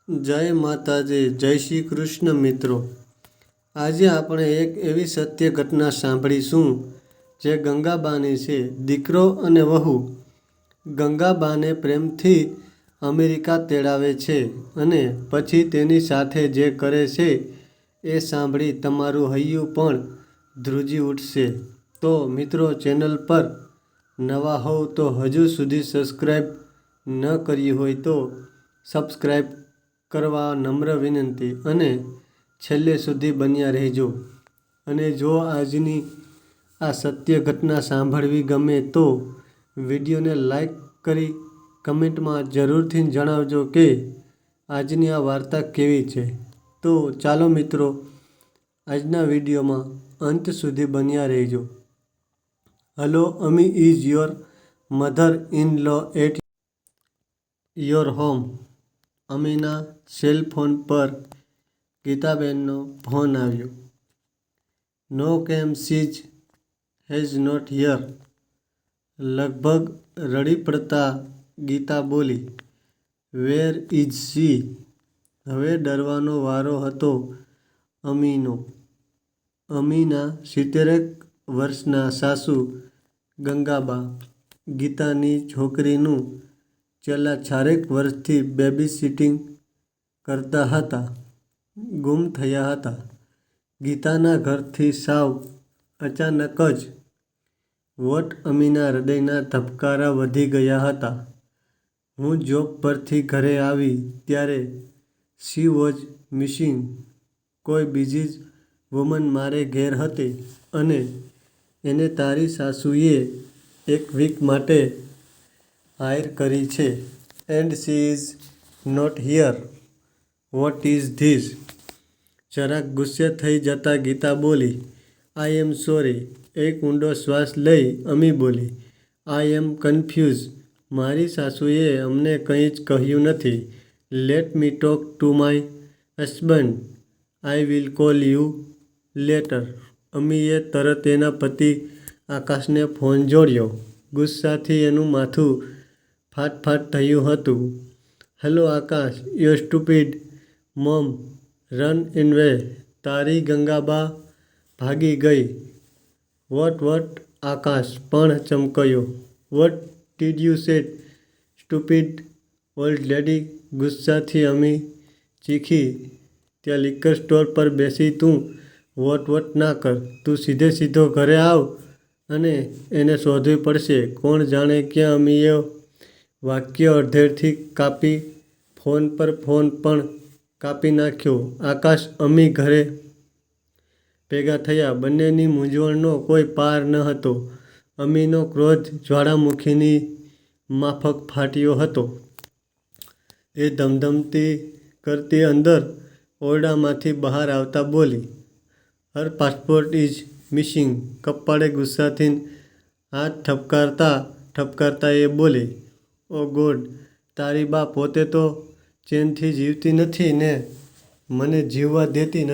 જય માતાજી, જય શ્રી કૃષ્ણ મિત્રો। આજે આપણે એક એવી સત્ય ઘટના સાંભળીશું જે ગંગાબાની છે। દીકરો અને વહુ ગંગાબાને પ્રેમથી અમેરિકા તેડાવે છે અને પછી તેની સાથે જે કરે છે એ સાંભળી તમારું હૈયું પણ ધ્રુજી ઉઠશે। તો મિત્રો, ચેનલ પર નવા હોવ તો હજુ સુધી સબસ્ક્રાઈબ ન કરી હોય તો સબસ્ક્રાઈબ કરવા નમ્ર વિનંતી અને છેલ્લે સુધી બન્યા રહેજો। અને જો આજની આ સત્ય ઘટના સાંભળવી ગમે તો વિડીયોને લાઈક કરી કમેન્ટમાં જરૂરથી જણાવજો કે આજની આ વાર્તા કેવી છે। તો ચાલો મિત્રો, આજના વિડીયોમાં અંત સુધી બન્યા રહેજો। Hello, Ami is your mother in law at your home. અમીના સેલ ફોન પર ગીતાબેનનો ફોન આવ્યો। નો કેમ શી હેઝ નોટ હિયર। લગભગ રડી પડતા ગીતા બોલી, વેર ઇઝ શી। હવે ડરવાનો વારો હતો અમીનો। અમીના 70 વર્ષના સાસુ ગંગાબા ગીતાની છોકરીનું છેલ્લા 4 વર્ષથી બેબી સિટિંગ કરતા હતા, ગુમ થયા હતા। ગીતાના ઘરથી સાવ અચાનક જ વોટ અમીના હૃદયના ધબકારા વધી ગયા હતા। હું જોબ પરથી ઘરે આવી ત્યારે શી વોઝ મિસિંગ। કોઈ બીજી જ વુમન મારે ઘેર હતી અને એને તારી સાસુએ 1 વીક માટે હાયર કરી છે and she is not here. What is this. જરાક ગુસ્સે થઈ જતા ગીતા બોલી, આઈ એમ સોરી। એક ઊંડો શ્વાસ લઈ અમી બોલી, આઈ એમ કન્ફ્યુઝ। મારી સાસુએ અમને કંઈ જ કહ્યું નથી। Let me talk to my husband, I will call you later. અમીએ તરત એના પતિ આકાશને ફોન જોડ્યો। ગુસ્સાથી એનું માથું ફાટ થયું હતું। Hello Akash, your stupid mom run away. તારી ગંગાબા ભાગી ગઈ। વોટ આકાશ પણ ચમક્યો। What did you say stupid old lady. ગુસ્સાથી અમી ચીખી, ત્યાં લિકર સ્ટોર પર બેસી તું વોટ ના કર। તું સીધો ઘરે આવ અને એને શોધવી પડશે। કોણ જાણે ક્યાં અમીએ વાક્ય અડધેથી કાપી ફોન પણ કાપી નાખ્યો। આકાશ અમી ઘરે ભેગા થયા। બંનેની મૂંઝવણનો કોઈ પાર ન હતો। અમીનો ક્રોધ જ્વાળામુખીની માફક ફાટ્યો હતો। એ ધમધમતી કરતી અંદર ઓરડામાંથી બહાર આવતા બોલી, હર પાસપોર્ટ ઇઝ મિસિંગ। કપાળે ગુસ્સાથી હાથ ઠપકારતા એ બોલી, ઓ ગોડ, તારી બા પોતે તો ચેનથી જીવતી નથી ને મને જીવવા દેતી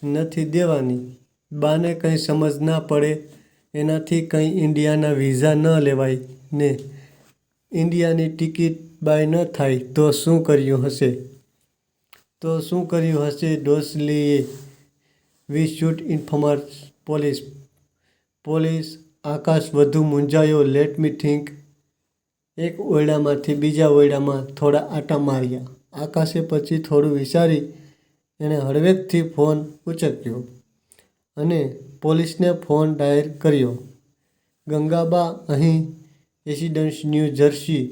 નથી દેવાની। બાને કંઈ સમજ ના પડે એનાથી કંઈ ઇન્ડિયાના વિઝા ન લેવાય ને ઇન્ડિયાની ટિકિટ બાય ન થાય તો શું કર્યું હશે ડોસલીએ। We should inform police. Akash વધુ મૂંઝાયો। Late me think. એક ઓરડામાંથી બીજા ઓરડામાં થોડા આંટા માર્યા આકાશે। પછી થોડું વિચારી એણે હળવેકથી ફોન ઉંચક્યો અને પોલીસને ફોન ડાયલ કર્યો। ગંગાબા અહીં રેસિડન્સ ન્યૂ જર્સી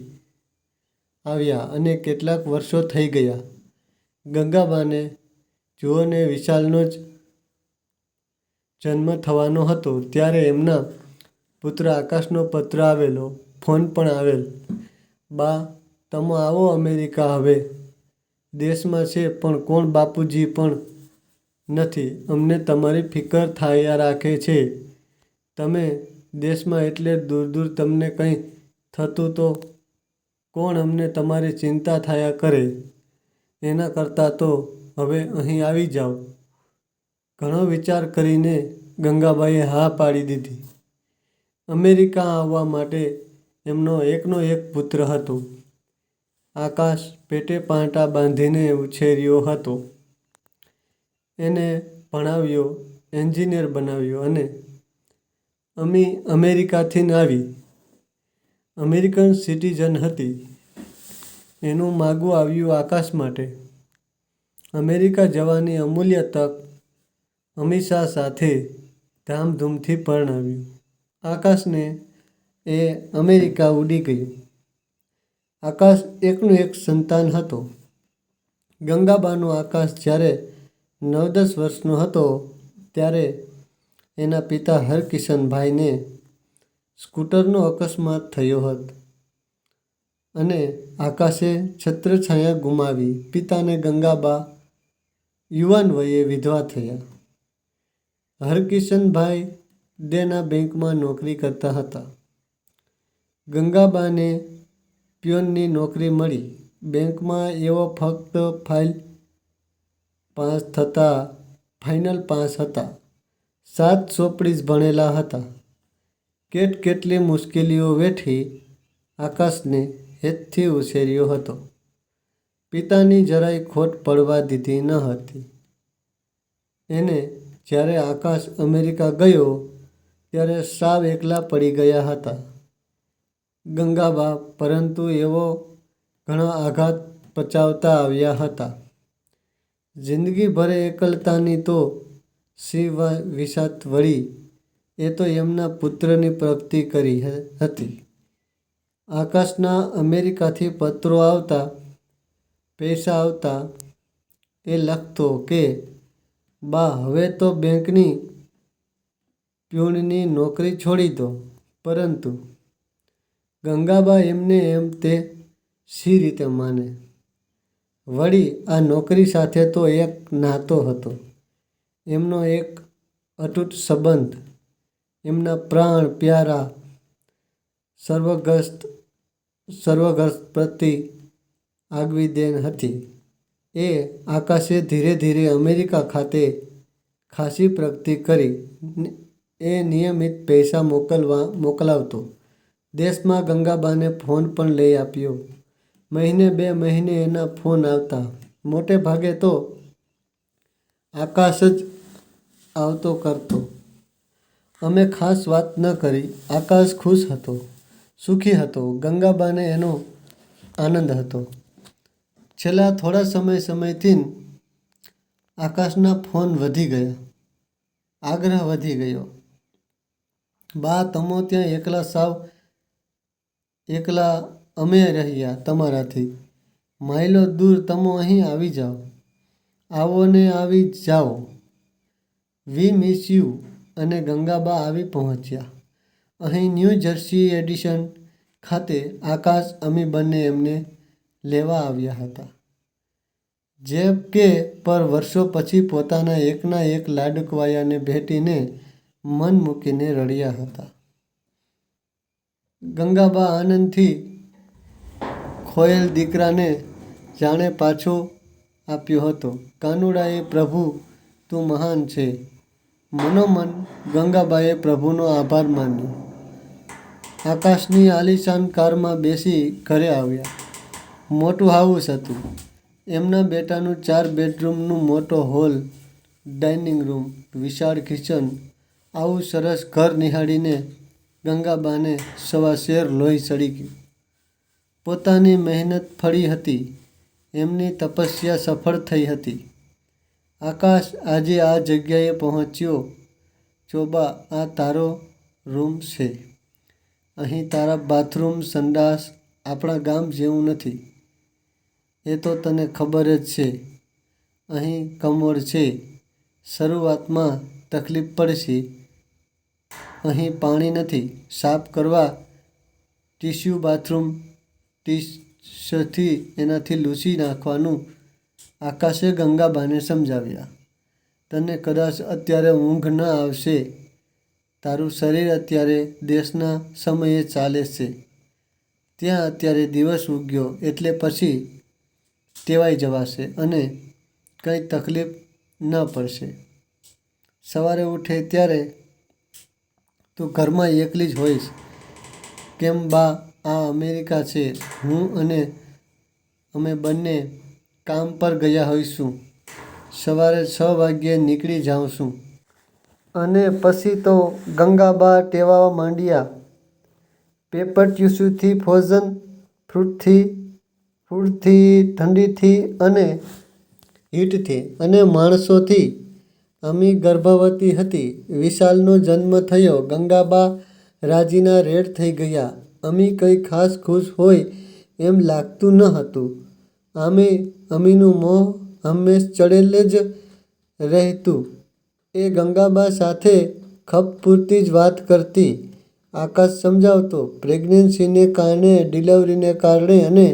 આવ્યા અને કેટલાક વર્ષો થઈ ગયા। ગંગાબાને જુઓને વિશાલનો જ જન્મ થવાનો હતો ત્યારે એમના પુત્ર આકાશનો પત્ર આવેલો, ફોન પણ આવેલ। બા, તમ આવો અમેરિકા હવે દેશમાં છે પણ કોણ બાપુજી પણ નથી। અમને તમારી ફિકર થયા રાખે છે। તમે દેશમાં એટલે દૂર તમને કંઈ થતું તો કોણ અમને તમારી ચિંતા થયા કરે। એના કરતાં તો હવે અહીં આવી જાવ। ઘણો વિચાર કરીને ગંગાબાએ હા પાડી દીધી। અમેરિકા આવવા માટે એમનો એકનો એક પુત્ર હતો। આકાશ પેટે પાંટા બાંધીને ઉછેર્યો હતો. એને ભણાવ્યો, એન્જિનિયર બનાવ્યો અને અમી અમેરિકાથી આવી. અમેરિકન સિટીઝન હતી. એનું માગું આવ્યું આકાશ માટે. અમેરિકા જવાની અમૂલ્ય તક અમીષા સાથે ધામધૂમથી પરણાવ્યું. આકાશને એ અમેરિકા ઉડી ગયું. આકાશ એકનું એક સંતાન હતો. ગંગાબાનો આકાશ જ્યારે 9-10 વર્ષનો હતો ત્યારે એના પિતા હરકિશનભાઈને સ્કૂટરનો અકસ્માત થયો હતો અને આકાશે છત્રછાયા ગુમાવી. પિતાને ગંગાબા યુવાન વયે વિધવા થયા. હરકિશનભાઈ દેના બેંકમાં નોકરી કરતા હતા. ગંગાબાને પ્યોનની નોકરી મળી. બેંકમાં એવો ફક્ત ફાઇનલ પાસ હતા. 7 ચોપડી જ ભણેલા હતા. કેટલી મુશ્કેલીઓ વેઠી આકાશને હેતથી ઉછેર્યો હતો. પિતાની જરાય ખોટ પડવા દીધી ન હતી. એને જ્યારે આકાશ અમેરિકા ગયો ત્યારે સાવ એકલા પડી ગયા હતા ગંગાબા, પરંતુ એવો ઘણા આઘાત પચાવતા આવ્યા હતા. જિંદગીભર એકલતાની તો શી વિસાત વળી, એ તો એમના પુત્રની પ્રગતિ કરી હતી. આકાશના અમેરિકાથી પત્રો આવતા, પૈસા આવતા. એ લખતો કે બા, હવે તો બેંકની પ્યુનની નોકરી છોડી દો. પરંતુ ગંગાબા એમને એમ તે શી રીતે માને? વળી આ નોકરી સાથે તો એક નાતો હતો, એમનો એક અતૂટ સંબંધ, એમના પ્રાણ પ્યારા સર્વગ્રસ્ત પ્રતિ આગવી દેન હતી. એ આકાશે ધીરે ધીરે અમેરિકા ખાતે ખાસી પ્રગતિ કરી. એ નિયમિત પૈસા મોકલાવતો. દેશમાં ગંગાબાને ફોન પણ લઈ આપ્યો. મહિને 2 મહિને એના ફોન આવતા. મોટે ભાગે તો આકાશ જ આવતો કરતો. અમે ખાસ વાત ન કરી. આકાશ ખુશ હતો, સુખી હતો. ગંગાબાને એનો આનંદ હતો. છેલ્લા થોડા સમયથી આકાશના ફોન વધી ગયા. આગ્રહ વધી ગયો. બા, તમો ત્યાં સાવ એકલા અમે રહ્યા તમારાથી. માઇલો દૂર તમો અહીં આવી જાઓ. આવો ને આવી જાઓ. વી મિસ યુ. અને ગંગાબા આવી પહોંચ્યા. અહીં ન્યૂ જર્સી એડિશન ખાતે આકાશ, અમી બંને એમને લેવા આવ્યા હતા. જેમ કે પર વર્ષો પછી પોતાના એકના એક લાડકવાયાને ભેટીને મન મૂકીને રડ્યા હતા. ગંગાબા આનંદથી ખોયેલ દીકરાને જાણે પાછો આપ્યો હતો. કાનુડાએ, પ્રભુ તું મહાન છે. મનોમન ગંગાબાએ પ્રભુનો આભાર માન્યો. આકાશની આલીશાન કારમાં બેસી ઘરે આવ્યા. મોટું હાઉસ હતું. એમના બેટાનું 4 બેડરૂમનું મોટો હોલ, ડાઇનિંગ રૂમ, વિશાળ કિચન. આવું સરસ ઘર નિહાળીને ગંગાબાને સવાશેર લોહી ચડી ગયું. પોતાની મહેનત ફળી હતી. એમની તપસ્યા સફળ થઈ હતી. આકાશ આજે આ જગ્યાએ પહોંચ્યો. ચોબા, આ તારો રૂમ છે. અહીં તારા બાથરૂમ, સંડાસ આપણા ગામ જેવું નથી. એ તો તને ખબર જ છે. અહીં કમોડ છે. શરૂઆતમાં તકલીફ પડશે. અહીં પાણી નથી. સાફ કરવા ટીસ્યુ બાથરૂમ ટીસ્યથી એનાથી લૂછી નાખવાનું. આકાશે ગંગાબાને સમજાવ્યા. તને કદાચ અત્યારે ઊંઘ ન આવશે. તારું શરીર અત્યારે દેશના સમયે ચાલે છે. ત્યાં અત્યારે દિવસ ઉગ્યો એટલે પછી ટેવાઈ જવાશે અને કંઈ તકલીફ ન પડશે. સવારે ઉઠે ત્યારે તું ઘરમાં એકલી જ હોઈશ. કેમ બા, આ અમેરિકા છે. હું અને અમે બંને કામ પર ગયા હોઈશું. સવારે 6 વાગ્યે નીકળી જાઉંશું. અને પછી તો ગંગાબા ટેવાવા માંડ્યા. પેપર ટીસ્યુથી, ફ્રોઝન ફૂડથી, ઠંડીથી અને હીટથી અને માણસોથી. અમી ગર્ભવતી હતી. વિશાલનો જન્મ થયો. ગંગાબા રાજીના રેડ થઈ ગયા. અમી કંઈ ખાસ ખુશ હોય એમ લાગતું ન હતું. આમે અમીનું મોં હંમેશ ચડેલ જ રહેતું. એ ગંગાબા સાથે ખપ પૂરતી જ વાત કરતી. આકાશ સમજાવતો, પ્રેગ્નન્સીને કારણે, ડિલિવરીને કારણે અને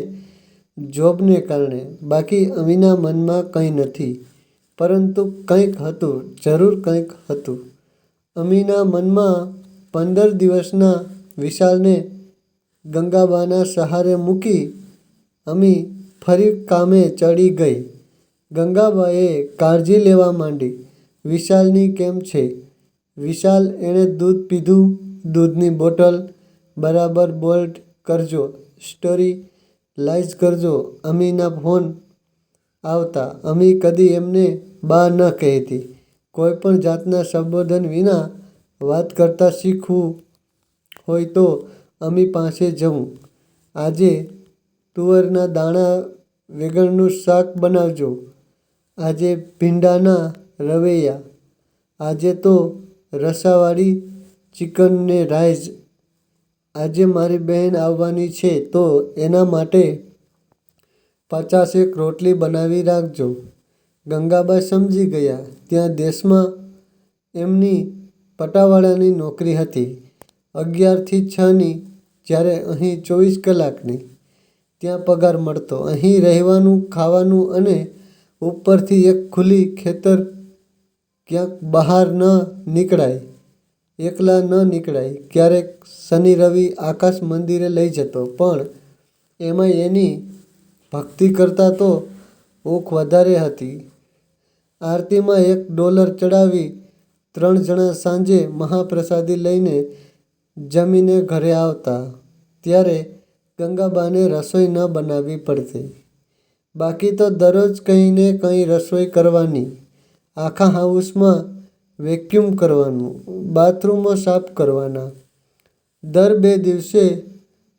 જોબને કારણે. બાકી અમીના મનમાં કંઈ નથી. પરંતુ કંઈક હતું, જરૂર કંઈક હતું. અમીના મનમાં 15 દિવસના વિશાલને ગંગાબાના સહારે મૂકી અમી ફરી કામે ચડી ગઈ. ગંગાબાએ કાળજી લેવા માંડી. વિશાલની કેમ છે? વિશાલ, એણે દૂધ પીધું? દૂધની બોટલ બરાબર બોલ્ડ કરજો. સ્ટરીલાઇઝ કરજો. અમીના ફોન આવતા. અમી કદી એમને બા ન કહેતી. કોઈ પણ જાતના સંબોધન વિના વાત કરતા શીખવું હોય તો અમી પાસે જવું. આજે તુવરના દાણા વેંગણનું શાક બનાવજો. આજે ભીંડાના રવૈયા. આજે તો રસાવાળી ચિકન ને રાઈસ. આજે મારી બહેન આવવાની છે તો એના માટે 50 રોટલી બનાવી રાખજો. ગંગાબા સમજી ગયા. ત્યાં દેશમાં એમની પટાવાળાની નોકરી હતી. 11 થી 6ની, જ્યારે અહીં 24 કલાકની. ત્યાં પગાર મળતો. અહીં રહેવાનું, ખાવાનું અને ઉપરથી એક ખુલ્લી ખેતર. ક્યાંક બહાર ન નીકળાય, એકલા ન નીકળાય. ક્યારેક શનિ રવિ આકાશ મંદિરે લઈ જતો, પણ એમાંય એની ભક્તિ કરતાં તો ઊંઘ વધારે હતી. આરતીમાં $1 ચડાવી 3 જણા સાંજે મહાપ્રસાદી લઈને જમીને ઘરે આવતા. ત્યારે ગંગાબાને રસોઈ ન બનાવવી પડતી. બાકી તો દરરોજ કંઈ ને કંઈ રસોઈ કરવાની. આખા હાઉસમાં વેક્યુમ કરવાનું, બાથરૂમો સાફ કરવાના. દર 2 દિવસે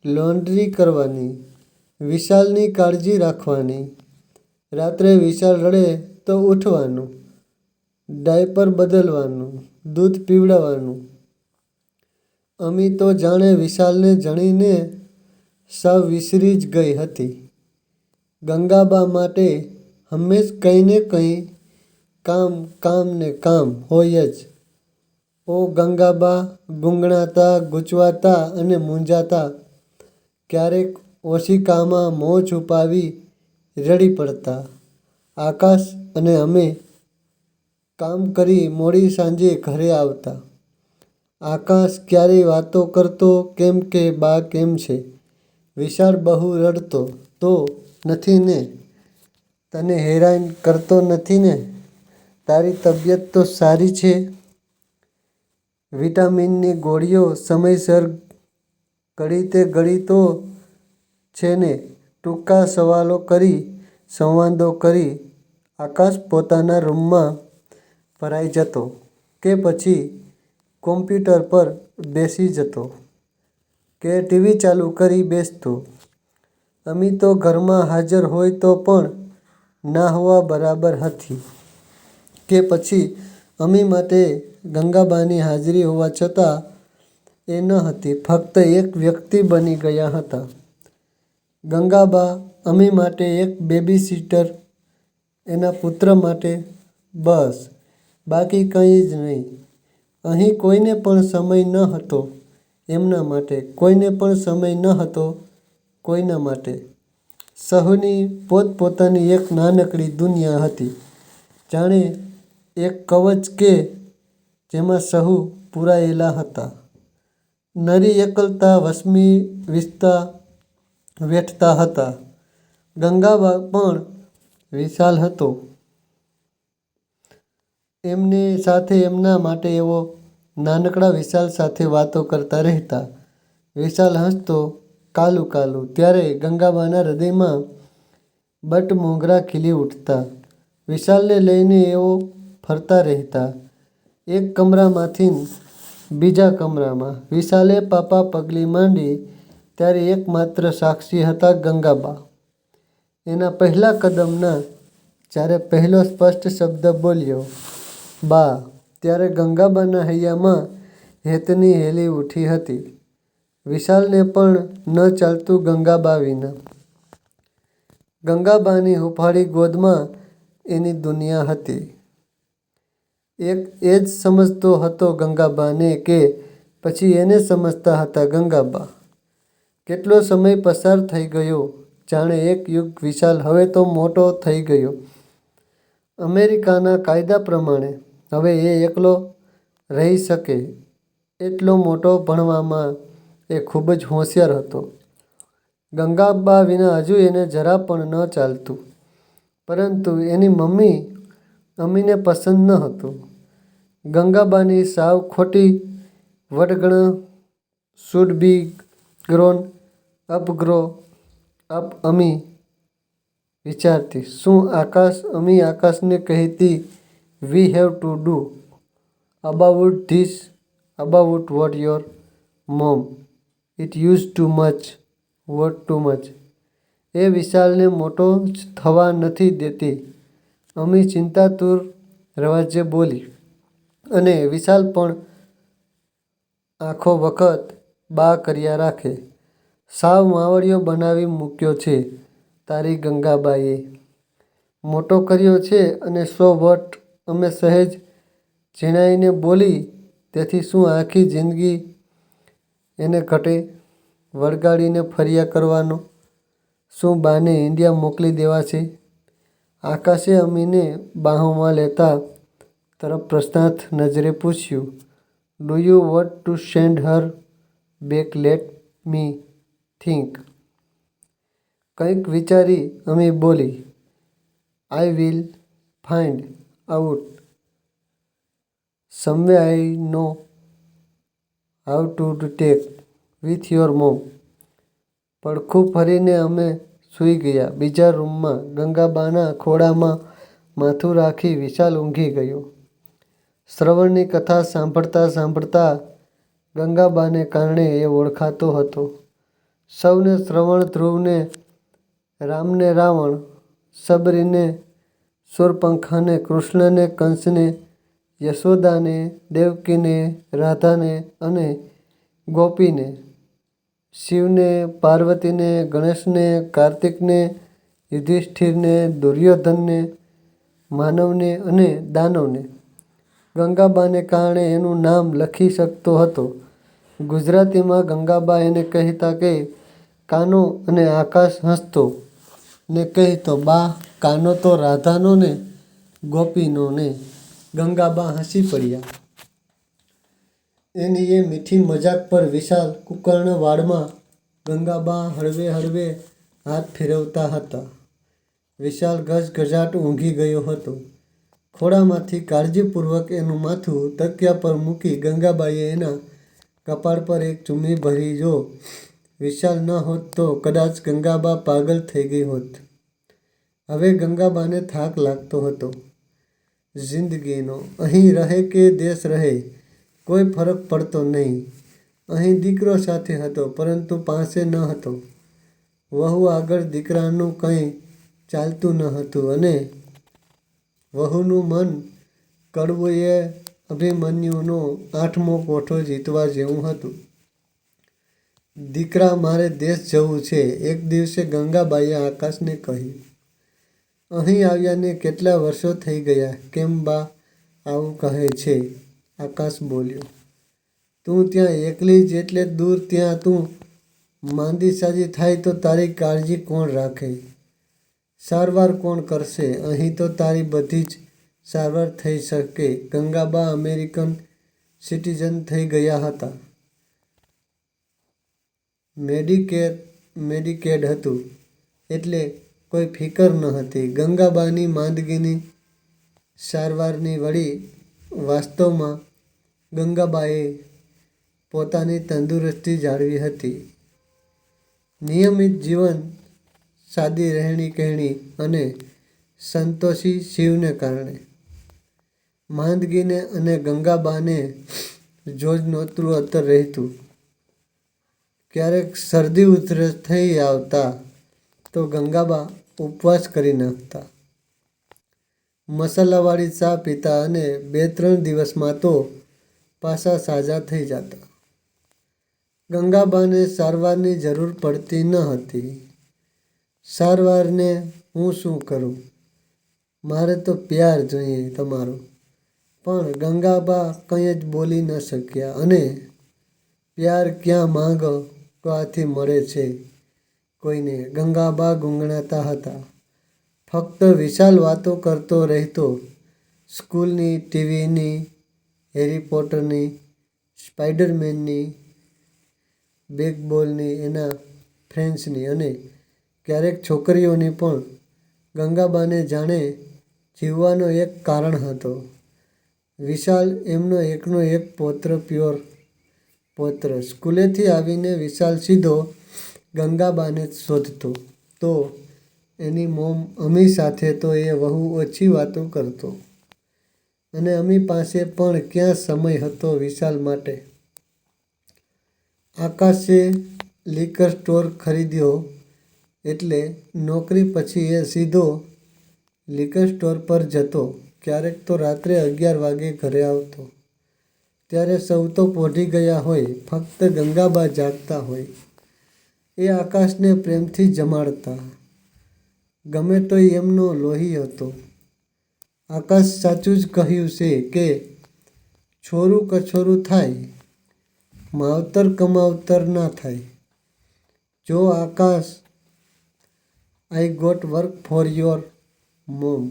લોન્ડ્રી કરવાની. વિશાલની કાળજી રાખવાની. રાત્રે વિશાલ રડે તો ઉઠવાનું, ડાયપર બદલવાનું, દૂધ પીવડાવવાનું. અમી તો જાણે વિશાલને જણીને સાવ વિસરી જ ગઈ હતી. ગંગાબા માટે હંમેશ કંઈ ને કંઈ કામ, કામ ને કામ હોય જ. ઓ ગંગાબા ગૂંગણાતા, ગૂંચવાતા અને મૂંઝાતા. ક્યારેક ઓશિકામાં મોં છુપાવી રડી પડતા. આકાશ અને અમે કામ કરી મોડી સાંજે ઘરે આવતા. આકાશ ક્યારેય વાતો કરતો, કેમ કે બા કેમ છે? વિશાળ બહુ રડતો તો નથી ને? તને હેરાન કરતો નથી ને? તારી તબિયત તો સારી છે? વિટામિનની ગોળીઓ સમયસર ગળીતે ગળી તો છે ને? ટૂંકા સવાલો કરી, સંવાદો કરી આકાશ પોતાના રૂમમાં ભરાઈ જતો કે પછી કોમ્પ્યુટર પર બેસી જતો કે ટીવી ચાલુ કરી બેસતો. અમી તો ઘરમાં હાજર હોય તો પણ ના હોવા બરાબર હતી. કે પછી અમી માટે ગંગાબાની હાજરી હોવા છતાં એ ન હતી. ફક્ત એક વ્યક્તિ બની ગયા હતા. ગંગાબા અમી માટે એક બેબી સિટર, એના પુત્ર માટે, બસ. બાકી કંઈ જ નહીં. અહીં કોઈને પણ સમય ન હતો એમના માટે. કોઈને પણ સમય ન હતો કોઈના માટે. સહુની પોતપોતાની એક નાનકડી દુનિયા હતી. જાણે એક કવચ કે જેમાં સહુ પૂરાયેલા હતા. નરી એકલતા વસમી વેઠતા હતા. ગંગાબા પણ વિશાલ હતો. એમની સાથે, એમના માટે એવો નાનકડા વિશાલ સાથે વાતો કરતા રહેતા. વિશાલ હસતો, કાલું કાલું. ત્યારે ગંગાબાના હૃદયમાં બટ મોગરા ખીલી ઉઠતા. વિશાલને લઈને એઓ ફરતા રહેતા, એક કમરામાંથી બીજા કમરામાં. વિશાલે પાપા પગલી માંડી ત્યારે એકમાત્ર સાક્ષી હતા ગંગાબા. એના પહેલા કદમના. જ્યારે પહેલો સ્પષ્ટ શબ્દ બોલ્યો, "બા", ત્યારે ગંગાબાના હૈયામાં હેતની હેલી ઉઠી હતી. વિશાલને પણ ન ચાલતું ગંગાબા વિના. ગંગાબાની હૂંફાળી ગોદમાં એની દુનિયા હતી. એક એ જ સમજતો હતો ગંગાબાને કે પછી એને સમજતા હતા ગંગાબા. કેટલો સમય પસાર થઈ ગયો, જાણે એક યુગ. વિશાલ હવે તો મોટો થઈ ગયો. અમેરિકાના કાયદા પ્રમાણે હવે એ એકલો રહી શકે એટલો મોટો. ભણવામાં એ ખૂબ જ હોશિયાર હતો. ગંગાબા વિના હજુ એને જરા પણ ન ચાલતું. પરંતુ એની મમ્મી અમીને પસંદ ન હતું. ગંગાબાની સાવ ખોટી વટગણ should be grown up grow up Ami વિચારતી. શું આકાશ? અમી આકાશને કહેતી, "we have to do about this about what your mom it use too much what too much." એ વિશાલને મોટો જ થવા નથી દેતી, અમી ચિંતાતુર રવાજે બોલી. અને વિશાલ પણ આખો વખત બા કર્યા રાખે. સાવ માવડિયો બનાવી મૂક્યો છે તારી ગંગાબાએ. મોટો કર્યો છે અને સો વોટ. અમે સહેજ ઝીણાઈને બોલી. તેથી શું આખી જિંદગી એને ઘટે વળગાડીને ફર્યા કરવાનો? શું બાને ઇન્ડિયા મોકલી દેવા છે? આકાશે અમીને બાહોમાં લેતા તરફ પ્રશ્નાર્થ નજરે પૂછ્યું, "do you want to send her back? Let me think." કંઈક વિચારી અમી બોલી, "I will find out some way. I know how to take with your mom." પડખું ફરીને અમે સૂઈ ગયા બીજા રૂમમાં. ગંગાબાના ખોળામાં માથું રાખી વિશાલ ઊંઘી ગયો. શ્રવણની કથા સાંભળતા સાંભળતા ગંગાબાને કારણે એ ઓળખાતો હતો સૌને. શ્રવણ, ધ્રુવને રામને રાવણ, શબરીને શૂરપંખાને, કૃષ્ણને કંસને, યશોદાને દેવકીને, રાધાને અને ગોપીને, શિવને પાર્વતીને, ગણેશને કાર્તિકને, યુધિષ્ઠિરને દુર્યોધનને, માનવને અને દાનવને. ગંગાબાને કારણે એનું નામ લખી શકતો હતો. ગુજરાતીમાં ગંગાબા એને કહેતા કે કાનો, અને આકાશ હસતો ને કહેતો, "બા, કાનો તો રાધાનો ને ગોપીનો ને." ગંગાબા હસી પડ્યા. એની એ મીઠી મજાક પર વિશાલ કુંકર્ણ વાળમાં. ગંગાબા હળવે હળવે હાથ ફેરવતા હતા. વિશાલ ગઝગઝાટ ઊંઘી ગયો હતો. ખોળામાંથી કાળજીપૂર્વક એનું માથું તકિયા પર મૂકી ગંગાબાએ એના કપાળ પર એક ચુમ્મી ભરી. જો વિશાલ ન હોત તો કદાચ ગંગાબા પાગલ થઈ ગઈ હોત. હવે ગંગાબાને થાક લાગતો હતો જિંદગીનો. અહીં રહે કે દેશ રહે કોઈ ફરક પડતો નહીં. અહીં દીકરો સાથે હતો પરંતુ પાસે ન હતો. વહુ આગળ દીકરાનું કંઈ ચાલતું ન હતું અને વહુનું મન કડવું એ અભિમન્યુનો 8મો કોઠો જીતવા જેવું હતું. "દીકરા, મારે દેશ જવું છે," એક દિવસે ગંગાબાએ આકાશને કહ્યું. "અહીં આવ્યાને કેટલા વર્ષો થઈ ગયા." "કેમ બા આવું કહે છે?" આકાશ બોલ્યો. "તું ત્યાં એકલી જ એટલે દૂર. ત્યાં તું માંદી સાજી થાય તો તારી કાળજી કોણ રાખે? સારવાર કોણ કરશે? અહીં તો તારી બધી જ સારવાર થઈ શકે." ગંગાબા અમેરિકન સિટીઝન થઈ ગયા હતા. મેડિકેડ હતું એટલે કોઈ ફિકર ન હતી ગંગાબાની માંદગીની સારવારની. વળી વાસ્તવમાં ગંગાબાએ પોતાની તંદુરસ્તી જાળવી હતી. નિયમિત જીવન સાદી રહેણી કહેણી અને સંતોષી શિવને કારણે. માંદગીને અને ગંગાબાને જોજ નહોતું અતર રહેતું. ક્યારેક શરદી ઉધરસ થઈ આવતા તો ગંગાબા ઉપવાસ કરી નાખતા. મસાલાવાળી ચા પીતા અને 2-3 દિવસમાં તો પાછા સાજા થઈ જતા. ગંગાબાને સારવારની જરૂર પડતી ન હતી. સારવારને હું શું કરું? મારે તો પ્યાર જોઈએ તમારો. પણ ગંગાબા કંઈ જ બોલી ન શક્યા અને પ્યાર ક્યાં માંગો તો આથી મળે છે કોઈને. ગંગાબા ગુંગણાતા હતા. ફક્ત વિશાલ વાતો કરતો રહેતો. સ્કૂલની, ટીવીની, હેરી પોટરની, સ્પાઈડરમેનની, બેઝબોલની, એના ફ્રેન્ડ્સની અને ક્યારેક છોકરીઓની પણ. ગંગાબાને જાણે જીવવાનો એક કારણ હતો. વિશાલ એમનો એકનો એક પૌત્ર, પ્યોર પૌત્ર. સ્કૂલેથી આવીને વિશાલ સીધો ગંગાબાને જ શોધતો. તો એની મોમ અમી સાથે તો એ બહુ ઓછી વાતો કરતો અને અમી પાસે પણ ક્યાં સમય હતો વિશાલ માટે. આકાશે લિકર સ્ટોર ખરીદ્યો એટલે નોકરી પછી એ સીધો લિકર સ્ટોર પર જતો. ક્યારેક તો રાત્રે 11 વાગે ઘરે આવતો. ત્યારે સૌ તો પોઢી ગયા હોય, ફક્ત ગંગાબા જાગતા હોય. એ આકાશને પ્રેમથી જમાડતા. ગમે તોય એમનો લોહી હતો. આકાશ સાચું જ કહ્યું છે કે છોરું કછોરું થાય, માવતર કમાવતર ના થાય. જો Akash, I got work for your mom.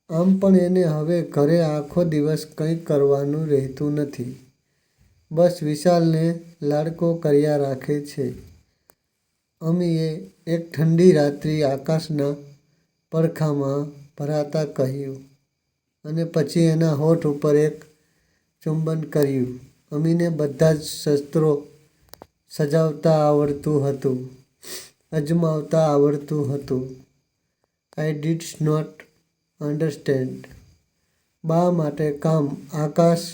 આમ પણ એને હવે ઘરે આખો દિવસ કંઈ કરવાનું રહેતું નથી. બસ વિશાલને લાડકો કર્યા રાખે છે. અમીએ એક ઠંડી રાત્રિ આકાશના પડખામાં ભરાતા કહ્યું અને પછી એના હોઠ ઉપર એક ચુંબન કર્યું. અમીને બધા જ શસ્ત્રો સજાવતા આવડતું હતું, અજમાવતા આવડતું હતું. I did not understand. બા માટે કામ. આકાશ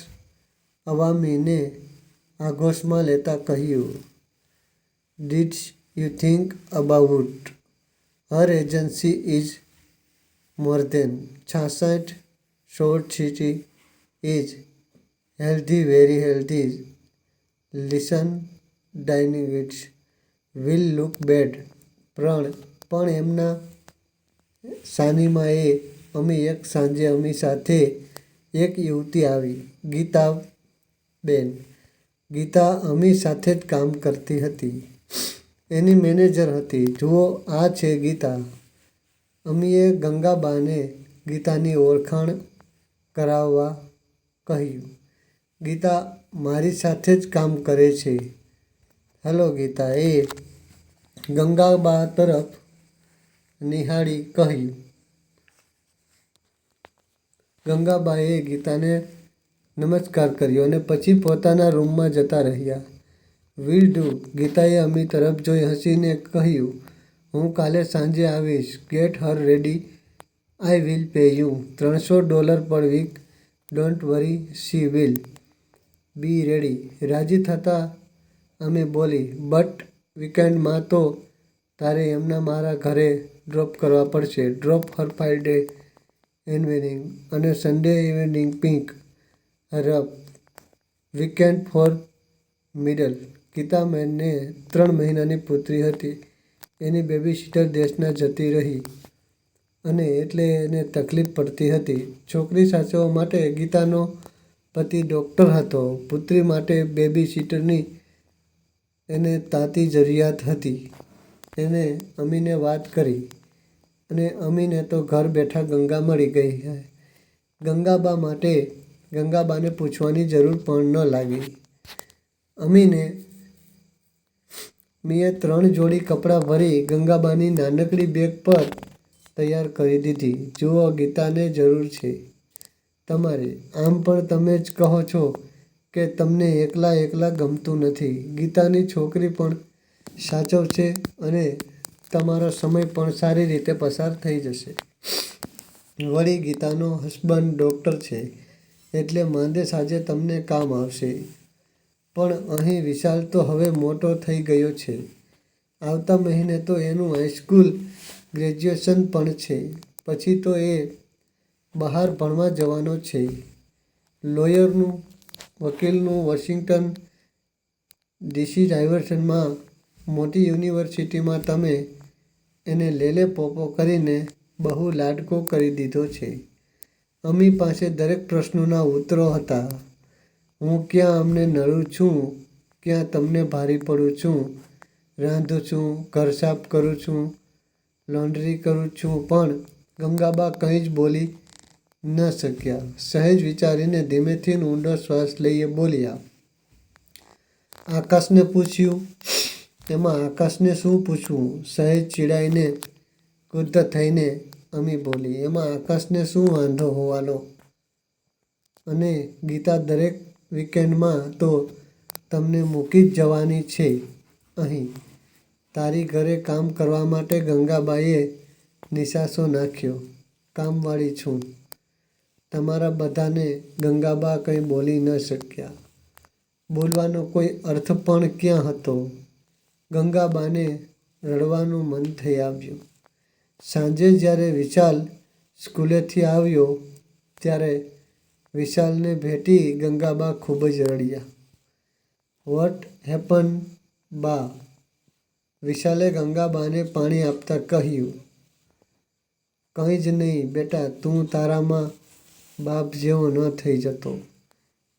અવામીને આઘોષમાં લેતા કહ્યું, did you think about her agency is more than 66 short city is healthy, very healthy. Listen dining it's will look bad. પણ એમના સાનિમાં એ અમી એક સાંજે અમી સાથે એક યુવતી આવી, ગીતાબેન. ગીતા અમી સાથે જ કામ કરતી હતી. એની મેનેજર હતી. જુઓ, આ છે ગીતા. અમીએ ગંગાબાને ગીતાની ઓળખાણ કરાવવા કહ્યું. ગીતા મારી સાથે જ કામ કરે છે. હેલો ગીતા, એ ગંગાબા તરફ નિહાળી કહ્યું. ગંગાબાએ ગીતાને નમસ્કાર કર્યો અને પછી પોતાના રૂમમાં જતા રહ્યા. Will do. ગીતાએ અમી તરફ જોઈ હસીને કહ્યું, હું કાલે સાંજે આવીશ. Get her ready. I will pay you $300 per week. Don't worry, she will be ready. રાજી થતા અમી બોલી, બટ વીકેન્ડમાં તો તારે એમને મારા ઘરે ડ્રોપ કરવા પડશે. ડ્રોપ હર ફ્રાઇડે ઇવનિંગ અને Sunday evening pick her up. Weekend for middle. ગીતાબેનને 3 મહિનાની પુત્રી હતી. એની બેબીસિટર દેશના જતી રહી અને એટલે એને તકલીફ પડતી હતી. છોકરી સાચવવા માટે ગીતાનો પતિ ડૉક્ટર હતો. પુત્રી માટે બેબીસિટરની એને તાતી જરૂરિયાત હતી. એણે અમીને વાત કરી અને અમીને તો ઘર બેઠા ગંગા મળી ગઈ. ગંગાબાને પૂછવાની જરૂર પણ ન લાગી. મીએ 3 જોડી કપડાં ભરી ગંગાબાની નાનકડી બેગ પર તૈયાર કરી દીધી. જુઓ, ગીતાને જરૂર છે તમારી. આમ પણ તમે જ કહો છો કે તમને એકલા ગમતું નથી. ગીતાની છોકરી પણ સાચવશે અને તમારો સમય પણ સારી રીતે પસાર થઈ જશે. વળી ગીતાનો હસબન્ડ ડૉક્ટર છે, એટલે માંદે સાંજે તમને કામ આવશે. પણ અહીં વિશાલ તો હવે મોટો થઈ ગયો છે. આવતા મહિને તો એનું હાઈસ્કૂલ ગ્રેજ્યુએશન પણ છે. પછી તો એ બહાર ભણવા જવાનો છે. લોયરનું, વકીલનું, વોશિંગ્ટન ડીસી યુનિવર્સિટીમાં, મોટી યુનિવર્સિટીમાં તમે એને લેલે પોપો કરીને બહુ લાડકો કરી દીધો છે. અમી પાસે દરેક પ્રશ્નોના ઉત્તરો હતા. હું ક્યાં અમને નડું છું, ક્યાં તમને ભારી પડું છું, રાંધું છું, ઘર સાફ કરું છું, લોન્ડ્રી કરું છું, પણ ગંગાબા કંઈ જ બોલી ન શક્યા. સહેજ વિચારીને ધીમેથી ઊંડો શ્વાસ લઈને બોલ્યા, આકાશને પૂછ્યું. એમાં આકાશને શું પૂછવું? સહેજ ચીડાઈને, ક્રુદ્ધ થઈને અમી બોલી, એમાં આકાશને શું વાંધો હોવાનો? અને ગીતા દરેક વીકેન્ડમાં તો તમને મૂકી જ જવાની છે અહીં. તારી ઘરે કામ કરવા માટે ગંગાબાઈએ નિસાસો નાખ્યો. કામવાળી છું. તમારા બધાને ગંગાબા કંઈ બોલી ન શક્યા. બોલવાનો કોઈ અર્થ પણ ક્યાં હતો? ગંગાબાને રડવાનું મન થઈ આવ્યું. સાંજે જ્યારે વિશાલ સ્કૂલેથી આવ્યો ત્યારે વિશાલને ભેટી ગંગાબા ખૂબ જ રડ્યા. વોટ હેપન બા? વિશાલે ગંગાબાને પાણી આપતા કહ્યું. કંઈ જ નહીં બેટા, તું તારામાં બાપ જેવો ન થઈ જતો.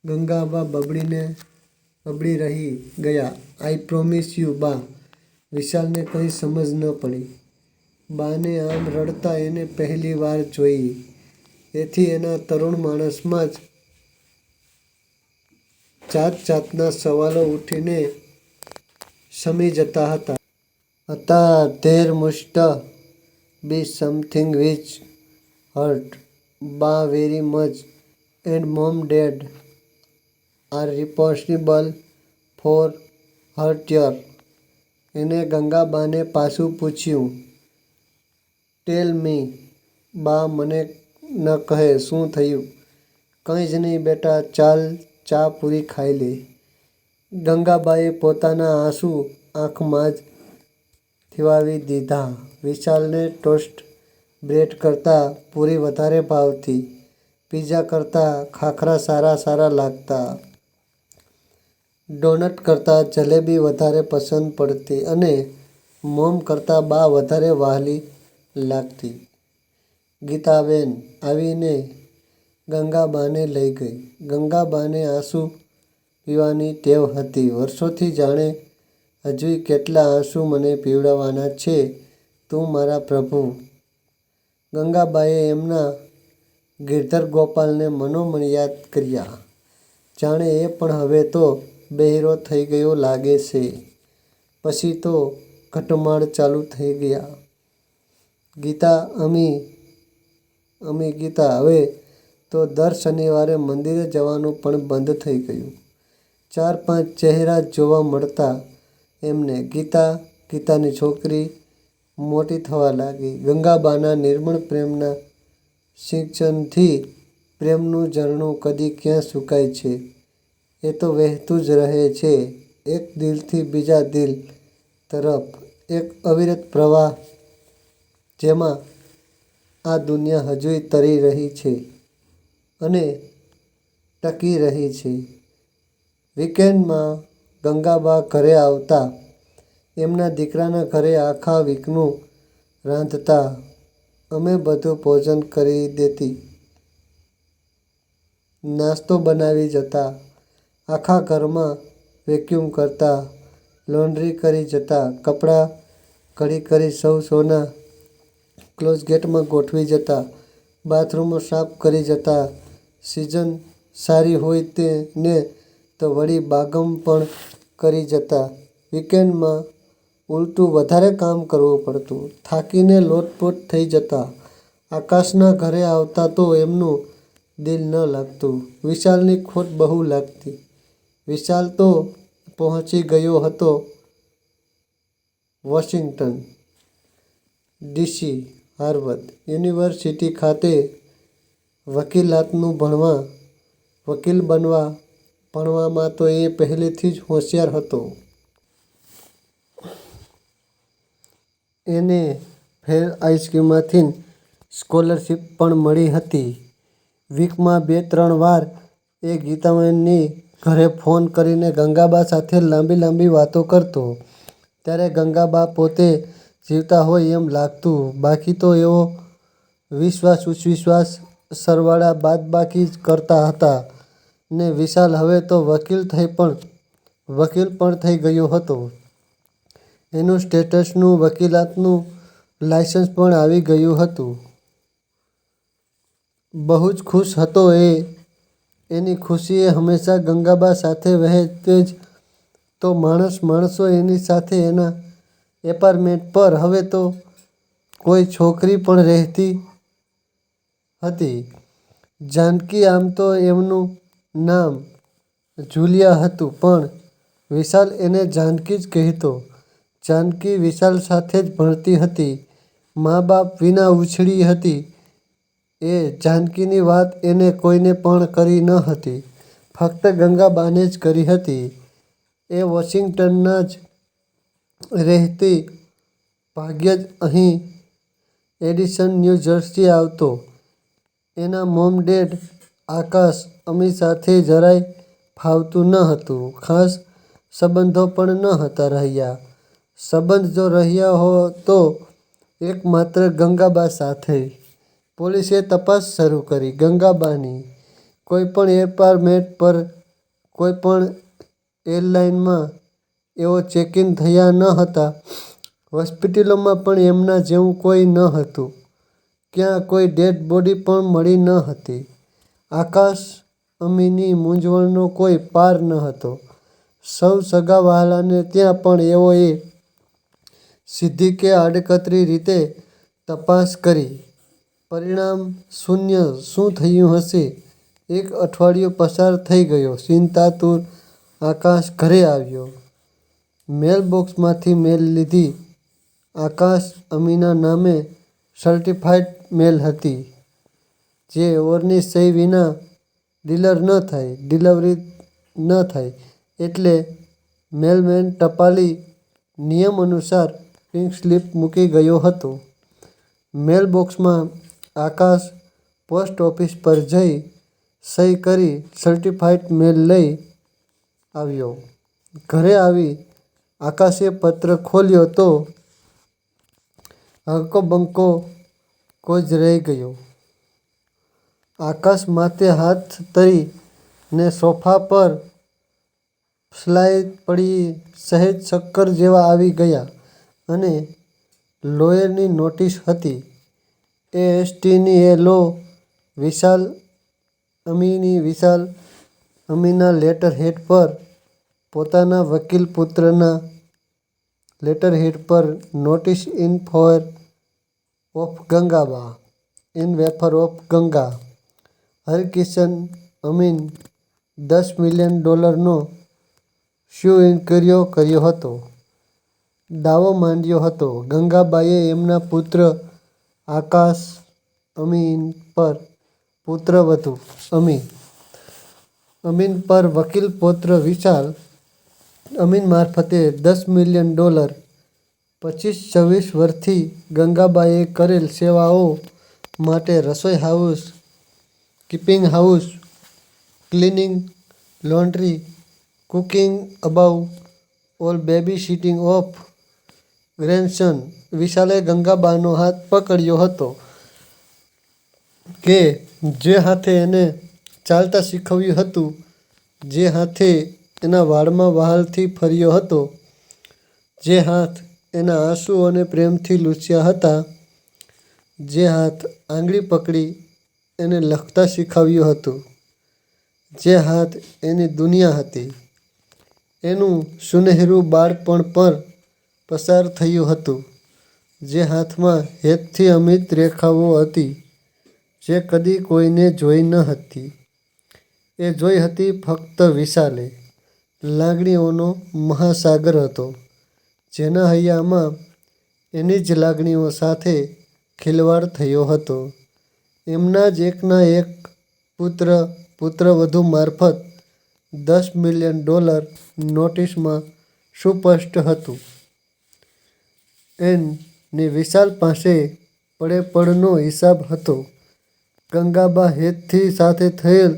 ગંગાબા બબડી રહી ગયા. આઈ પ્રોમિસ યુ બા. વિશાલને કંઈ સમજ ન પડી. બાને આમ રડતા એને પહેલી વાર જોઈ. એથી એના તરુણ માનસમાં જાત જાતના સવાલો ઊઠીને શમી જતા હતા. There must be something which hurt Ba very much and mom dad are responsible for her tear. એણે ગંગાબાને પાછું પૂછ્યું. ટેલ મી બા, મને ન કહે શું થયું? કંઈ જ નહીં બેટા, ચાલ ચા પૂરી ખાઈ લે. ગંગાબાએ પોતાના આંસુ આંખમાં જ થીવાવી દીધા. વિશાલને ટોસ્ટ બ્રેડ કરતાં પૂરી વધારે ભાવતી. પિઝા કરતાં ખાખરા સારા લાગતા. ડોનટ કરતાં જલેબી વધારે પસંદ પડતી અને મોમ કરતાં બા વધારે વહાલી લાગતી. ગીતાબેન આવીને ગંગાબાને લઈ ગઈ. ગંગાબાને આંસુ પીવાની ટેવ હતી વર્ષોથી. જાણે હજુય કેટલા આંસુ મને પીવડાવવાના છે તું મારા પ્રભુ. ગંગાબાએ એમના ગિરધર ગોપાલને મનોમન યાદ કર્યા. જાણે એ પણ હવે તો બહેરો થઈ ગયો લાગે છે. પછી તો ઘટમાળ ચાલુ થઈ ગયા. ગીતા અમી ગીતા હવે તો દર શનિવારે મંદિરે જવાનું પણ બંધ થઈ ગયું. 4-5 ચહેરા જ જોવા મળતા એમને. ગીતાની છોકરી મોટી થવા લાગી. ગંગાબાના નિર્મળ પ્રેમના સિંચનથી પ્રેમનું ઝરણું કદી ક્યાં સુકાય છે? એ તો વહેતું જ રહે છે એક દિલથી બીજા દિલ તરફ. એક અવિરત પ્રવાહ જેમાં આ દુનિયા હજુય તરી રહી છે અને ટકી રહી છે. વીકેન્ડમાં ગંગાબા ઘરે આવતા. એમના દીકરાના ઘરે આખા વીકનું રાંધતા. અમે બધું ભોજન કરી દેતી. નાસ્તો બનાવી જતા. આખા ઘરમાં વેક્યુમ કરતા. લોન્ડ્રી કરી જતા. કપડાં ઘડી સૌના ક્લોઝેટમાં ગોઠવી જતા. બાથરૂમો સાફ કરી જતા. સિઝન સારી હોય ને તો વળી બાગમ પણ કરી જતા. વીકેન્ડમાં ઉલટું વધારે કામ કરવું પડતું. થાકીને લોટપોટ થઈ જતા. આકાશના ઘરે આવતા તો એમનું દિલ ન લાગતું. વિશાલની ખોટ બહુ લાગતી. વિશાલ તો પહોંચી ગયો હતો વોશિંગ્ટન. DC હાર્વર્ડ યુનિવર્સિટી ખાતે વકીલાતનું વકીલ ભણવામાં તો એ પહેલેથી જ હોશિયાર હતો. એને ફેર આઈસ્ક્રીમમાંથી સ્કોલરશીપ પણ મળી હતી. વીકમાં 2-3 વાર એ ગીતાબેનની ઘરે ફોન કરીને ગંગાબા સાથે લાંબી વાતો કરતો. ત્યારે ગંગાબા પોતે જીવતા હોય એમ લાગતું. બાકી તો એવો વિશ્વાસ સરવાળા બાદબાકી જ કરતા હતા. ને વિશાલ હવે તો વકીલ પણ થઈ ગયો હતો. એનું સ્ટેટસનું વકીલાતનું લાયસન્સ પણ આવી ગયું હતું. બહુ જ ખુશ હતો એ. એની ખુશી એ હંમેશા ગંગાબા સાથે વહેતે જ તો માણસો એની સાથે એના એપાર્ટમેન્ટ પર હવે તો કોઈ છોકરી પણ રહેતી હતી. જાનકી. આમ તો એમનું નામ જુલિયા હતું, પણ વિશાલ એને જાનકી જ કહેતો. જાનકી વિશાલ સાથે જ ભણતી હતી. મા બાપ વિના ઉછરી હતી એ. જાનકીની વાત એને કોઈને પણ કરી ન હતી. ફક્ત ગંગાબાને જ કરી હતી. એ વોશિંગ્ટનમાં જ રહેતી. ભાગ્યે જ અહીં એડિસન ન્યૂ જર્સી આવતો. એના મોમ ડેડ આકાશ અમી સાથે જરાય ફાવતું ન હતું. ખાસ સંબંધો પણ ન હતા રહ્યા. સંબંધ જો રહ્યા તો એકમાત્ર ગંગાબા સાથે. પોલીસે તપાસ શરૂ કરી ગંગાબાની. કોઈ પણ એપાર્ટમેન્ટ પર, કોઈ પણ એરલાઇનમાં એઓ ચેકિન થયા ન હતા. હોસ્પિટલોમાં પણ એમના જેવું કોઈ ન હતું. ક્યાંય કોઈ ડેડ બોડી પણ મળી ન હતી. આકાશ અમીની મૂંઝવણનો કોઈ પાર ન હતો. સૌ સગાવહાલાને ત્યાં પણ એઓએ સીધી કે આડકતરી રીતે તપાસ કરી. પરિણામ શૂન્ય. શું થયું હશે? એક અઠવાડિયું પસાર થઈ ગયું. ચિંતાતુર આકાશ ઘરે આવ્યો. મેલબોક્સમાંથી મેલ લીધી. આકાશ અમીના નામે સર્ટિફાઇડ મેલ હતી. જે ઓરની સહી વિના ડિલિવરી ન થાય. એટલે મેલમેન ટપાલી નિયમ અનુસાર પિંક સ્લીપ મૂકી ગયો હતો. મેલબોક્સમાં આકાશ પોસ્ટ ઓફિસ પર જઈ સહી કરી સર્ટિફાઇડ મેલ લઈ આવ્યો. ઘરે આવી આકાશે પત્ર ખોલ્યો તો હકબંકો જ રહી ગયો. આકાશ માથે હાથ ધરી ને સોફા પર ફ્લાઇટ પડી. સહેજ ચક્કર જેવા આવી ગયા. અને લોયરની નોટિસ હતી. એસટીની એ લો. વિશાલ અમીના લેટરહેડ પર પોતાના વકીલ પુત્રના લેટરહેડ પર notice in favour of Gangaba. Harkishan Amin $10 million નો સ્યુ કર્યો હતો. દાવો માંડ્યો હતો. ગંગાબાએ એમના પુત્ર આકાશ અમીન પર પુત્રવધુ અમીન પર વકીલ પૌત્ર વિશાલ અમીન મારફતે $10 મિલિયન 25-26 વર્ષથી ગંગાબાએ કરેલ સેવાઓ માટે રસોઈ house, keeping house, cleaning, laundry, cooking, above all babysitting of grandson. વિશાલે ગંગાબાનો હાથ પકડ્યો હતો કે જે હાથે એને ચાલતા શીખવ્યું હતું, જે હાથે એના વાળમાં વહાલથી ફર્યો હતો, જે હાથ એના આંસુ અને પ્રેમથી લૂછ્યા હતા, જે હાથ આંગળી પકડી એને લખતા શીખવ્યું હતું, જે હાથ એની દુનિયા હતી. એનું સુનહેરું બાળપણ પર પસાર થયું હતું. જે હાથમાં હેતથી અમિત રેખાઓ હતી, જે કદી કોઈને જોઈ ન હતી. એ જોઈ હતી ફક્ત વિશાલે. લાગણીઓનો મહાસાગર હતો, જેના હૈયામાં એની જ લાગણીઓ સાથે ખિલવાડ થયો હતો. એમના જ એકના એક પુત્રવધુ મારફત $10 મિલિયન નોટિસમાં સુસ્પષ્ટ હતું. ની વિશાલ પાસે પડે-પડનો હિસાબ હતો. ગંગાબા હેતથી સાથે થયેલ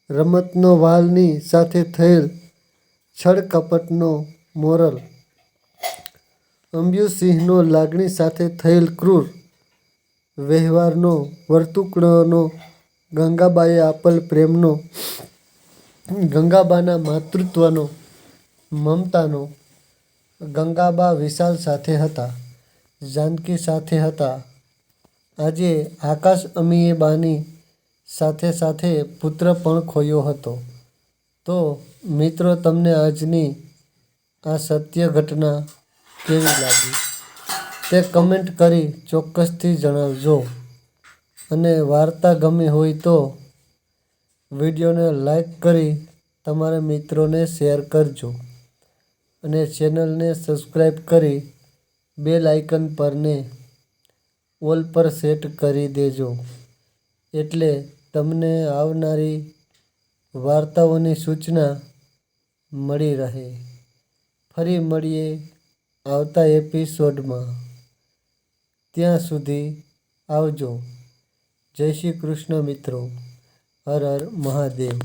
રમતનો વાલની સાથે થયેલ છળકપટનો મોરલ, અંબુસિંહનો લાગણી સાથે થયેલ ક્રૂર વ્યવહારનો વર્તુળનો, ગંગાબાએ આપેલ પ્રેમનો, ગંગાબાના માતૃત્વનો, મમતાનો. ગંગાબા વિશાલ સાથે હતા, જાનકી સાથે હતા. આજે આકાશ અમીયબાની સાથે સાથે પુત્ર પણ ખોયો હતો. તો મિત્રો, તમને આજની આ સત્ય ઘટના કેવી લાગી તે કમેન્ટ કરી ચોક્કસથી જણાવજો. અને વાર્તા ગમી હોય તો વિડીયોને લાઈક કરી તમારા મિત્રોને શેર કરજો. અને ચેનલને સબસ્ક્રાઈબ કરી બેલ આઇકન પરને ઓલ પર સેટ કરી દેજો, એટલે તમને આવનારી વાર્તાઓની સૂચના મળી રહે. ફરી મળીએ આવતા એપિસોડમાં. ત્યાં સુધી આવજો. જય શ્રી કૃષ્ણ મિત્રો. હર હર મહાદેવ.